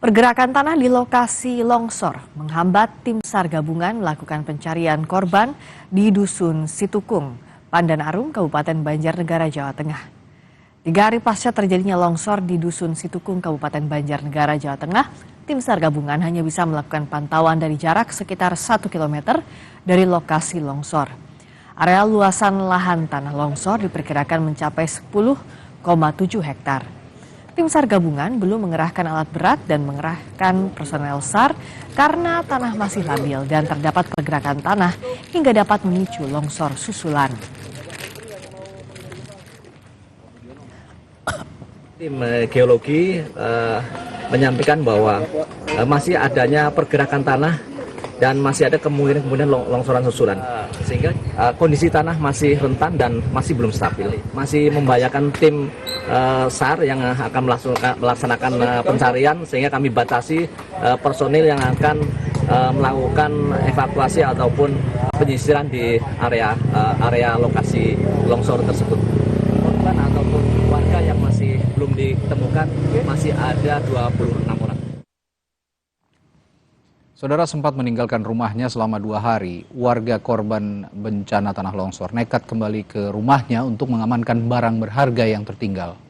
Pergerakan tanah di lokasi longsor menghambat tim SAR gabungan melakukan pencarian korban di Dusun Situkung, Pandanarum, Kabupaten Banjarnegara, Jawa Tengah. 3 hari pasca terjadinya longsor di Dusun Situkung, Kabupaten Banjarnegara, Jawa Tengah, tim SAR gabungan hanya bisa melakukan pantauan dari jarak sekitar 1 km dari lokasi longsor. Area luasan lahan tanah longsor diperkirakan mencapai 10,7 hektar. Tim SAR gabungan belum mengerahkan alat berat dan mengerahkan personel SAR karena tanah masih labil dan terdapat pergerakan tanah hingga dapat memicu longsor susulan. Tim geologi menyampaikan bahwa masih adanya pergerakan tanah dan masih ada kemungkinan longsoran susulan, sehingga kondisi tanah masih rentan dan masih belum stabil, masih membahayakan tim SAR yang akan melaksanakan pencarian, sehingga kami batasi personil yang akan melakukan evakuasi ataupun penyisiran di area lokasi longsor tersebut. Korban ataupun warga yang masih belum ditemukan masih ada 26 orang. Saudara sempat meninggalkan rumahnya selama 2 hari. Warga korban bencana tanah longsor nekat kembali ke rumahnya untuk mengamankan barang berharga yang tertinggal.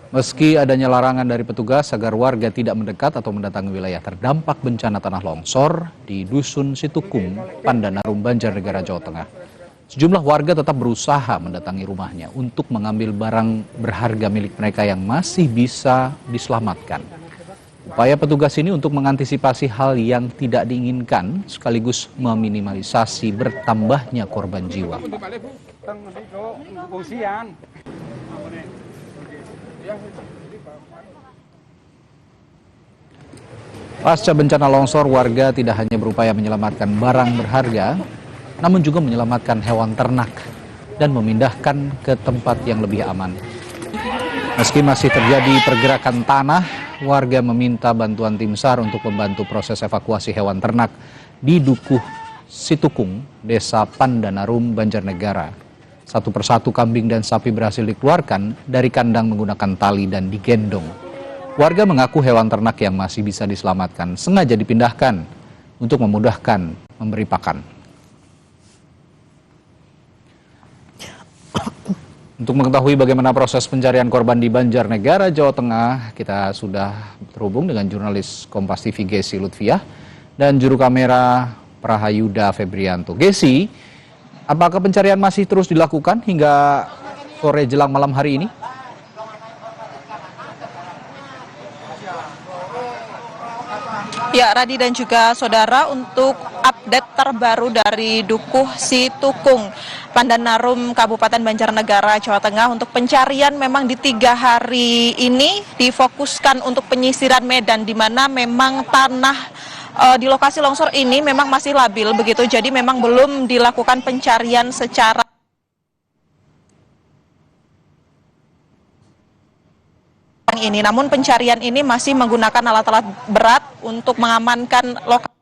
Meski adanya larangan dari petugas agar warga tidak mendekat atau mendatangi wilayah terdampak bencana tanah longsor di Dusun Situkung, Pandanarum, Banjarnegara, Jawa Tengah, sejumlah warga tetap berusaha mendatangi rumahnya untuk mengambil barang berharga milik mereka yang masih bisa diselamatkan. Upaya petugas ini untuk mengantisipasi hal yang tidak diinginkan sekaligus meminimalisasi bertambahnya korban jiwa. Pasca bencana longsor, warga tidak hanya berupaya menyelamatkan barang berharga, namun juga menyelamatkan hewan ternak dan memindahkan ke tempat yang lebih aman. Meski masih terjadi pergerakan tanah, warga meminta bantuan tim SAR untuk membantu proses evakuasi hewan ternak di Dukuh Situkung, Desa Pandanarum, Banjarnegara. Satu persatu kambing dan sapi berhasil dikeluarkan dari kandang menggunakan tali dan digendong. Warga mengaku hewan ternak yang masih bisa diselamatkan sengaja dipindahkan untuk memudahkan memberi pakan. Untuk mengetahui bagaimana proses pencarian korban di Banjarnegara, Jawa Tengah, kita sudah terhubung dengan jurnalis Kompas TV Gesi Lutfiah dan juru kamera Prahayuda Febrianto. Gesi, apakah pencarian masih terus dilakukan hingga sore jelang malam hari ini? Ya, Radi dan juga saudara, untuk update terbaru dari Dukuh Situkung, Pandanarum, Kabupaten Banjarnegara, Jawa Tengah, untuk pencarian memang di 3 hari ini difokuskan untuk penyisiran medan, di mana memang tanah di lokasi longsor ini memang masih labil begitu, jadi memang belum dilakukan pencarian secara ini. Namun pencarian ini masih menggunakan alat-alat berat untuk mengamankan lokasi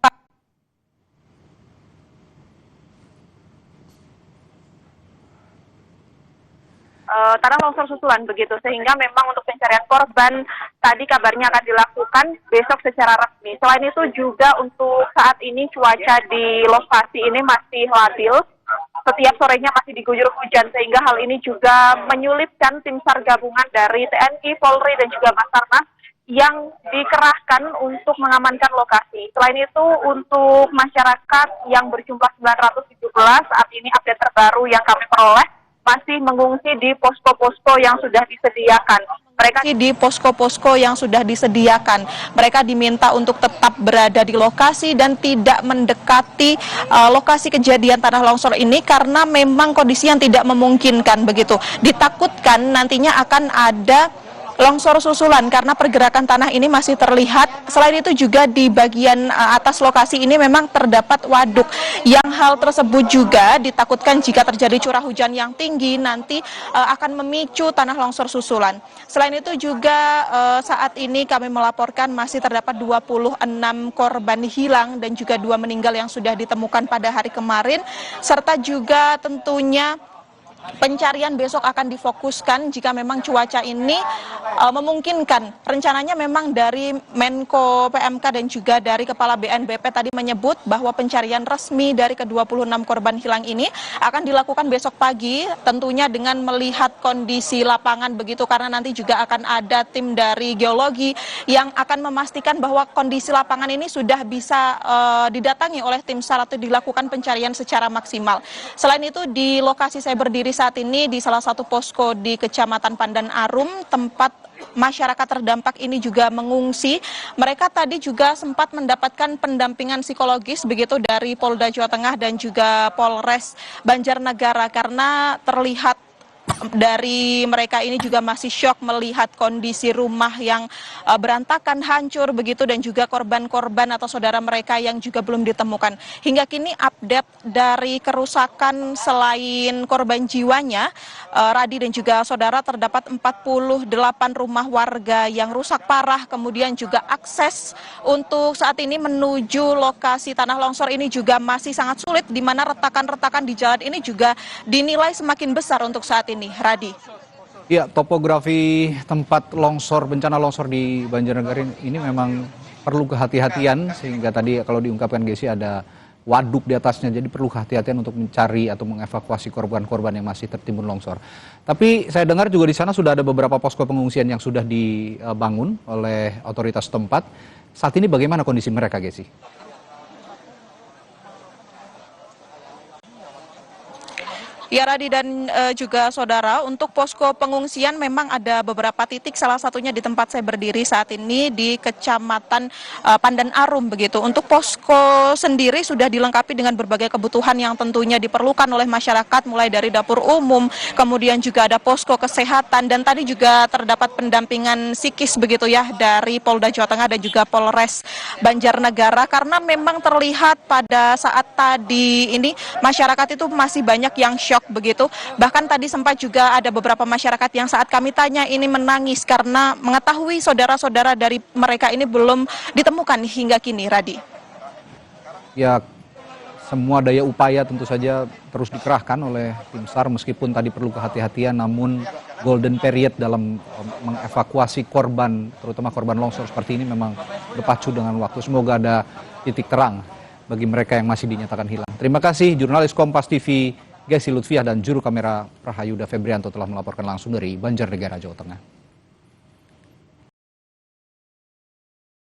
tanah longsor susulan begitu, sehingga memang untuk pencarian korban tadi kabarnya akan dilakukan besok secara resmi. Selain itu juga untuk saat ini cuaca di lokasi ini masih labil. Setiap sorenya masih diguyur hujan, sehingga hal ini juga menyulitkan tim SAR gabungan dari TNI, Polri, dan juga Basarnas yang dikerahkan untuk mengamankan lokasi. Selain itu, untuk masyarakat yang berjumlah 917, saat ini update terbaru yang kami peroleh, masih mengungsi di posko-posko yang sudah disediakan. Mereka diminta untuk tetap berada di lokasi dan tidak mendekati lokasi kejadian tanah longsor ini karena memang kondisi yang tidak memungkinkan begitu. Ditakutkan nantinya akan ada longsor susulan karena pergerakan tanah ini masih terlihat. Selain itu juga di bagian atas lokasi ini memang terdapat waduk, yang hal tersebut juga ditakutkan jika terjadi curah hujan yang tinggi nanti akan memicu tanah longsor susulan. Selain itu juga saat ini kami melaporkan masih terdapat 26 korban hilang dan juga 2 meninggal yang sudah ditemukan pada hari kemarin, serta juga tentunya pencarian besok akan difokuskan jika memang cuaca ini memungkinkan. Rencananya memang dari Menko PMK dan juga dari Kepala BNPB tadi menyebut bahwa pencarian resmi dari ke-26 korban hilang ini akan dilakukan besok pagi, tentunya dengan melihat kondisi lapangan begitu, karena nanti juga akan ada tim dari geologi yang akan memastikan bahwa kondisi lapangan ini sudah bisa didatangi oleh tim SAR atau dilakukan pencarian secara maksimal. Selain itu, di lokasi saya berdiri saat ini di salah satu posko di Kecamatan Pandan Arum, tempat masyarakat terdampak ini juga mengungsi. Mereka tadi juga sempat mendapatkan pendampingan psikologis begitu dari Polda Jawa Tengah dan juga Polres Banjarnegara, karena terlihat dari mereka ini juga masih syok melihat kondisi rumah yang berantakan, hancur begitu, dan juga korban-korban atau saudara mereka yang juga belum ditemukan. Hingga kini update dari kerusakan selain korban jiwanya, Radi dan juga saudara, terdapat 48 rumah warga yang rusak parah, kemudian juga akses untuk saat ini menuju lokasi tanah longsor ini juga masih sangat sulit, di mana retakan-retakan di jalan ini juga dinilai semakin besar untuk saat ini. Radi. Ya, topografi tempat longsor, bencana longsor di Banjarnegara ini memang perlu kehati-hatian, sehingga tadi kalau diungkapkan Gesi ada waduk di atasnya, jadi perlu kehati-hatian untuk mencari atau mengevakuasi korban-korban yang masih tertimbun longsor. Tapi saya dengar juga di sana sudah ada beberapa posko pengungsian yang sudah dibangun oleh otoritas tempat. Saat ini bagaimana kondisi mereka, Gesi? Ya, Radi dan juga saudara, untuk posko pengungsian memang ada beberapa titik, salah satunya di tempat saya berdiri saat ini di Kecamatan Pandan Arum begitu. Untuk posko sendiri sudah dilengkapi dengan berbagai kebutuhan yang tentunya diperlukan oleh masyarakat, mulai dari dapur umum, kemudian juga ada posko kesehatan, dan tadi juga terdapat pendampingan psikis begitu ya dari Polda Jawa Tengah dan juga Polres Banjarnegara, karena memang terlihat pada saat tadi ini masyarakat itu masih banyak yang syok begitu. Bahkan tadi sempat juga ada beberapa masyarakat yang saat kami tanya ini menangis karena mengetahui saudara-saudara dari mereka ini belum ditemukan hingga kini, Radi. Ya, semua daya upaya tentu saja terus dikerahkan oleh tim SAR, meskipun tadi perlu kehati-hatian, namun golden period dalam mengevakuasi korban, terutama korban longsor seperti ini, memang berpacu dengan waktu. Semoga ada titik terang bagi mereka yang masih dinyatakan hilang. Terima kasih jurnalis Kompas TV Gesi Lutfiah dan juru kamera Prahayuda Febrianto telah melaporkan langsung dari Banjarnegara, Jawa Tengah.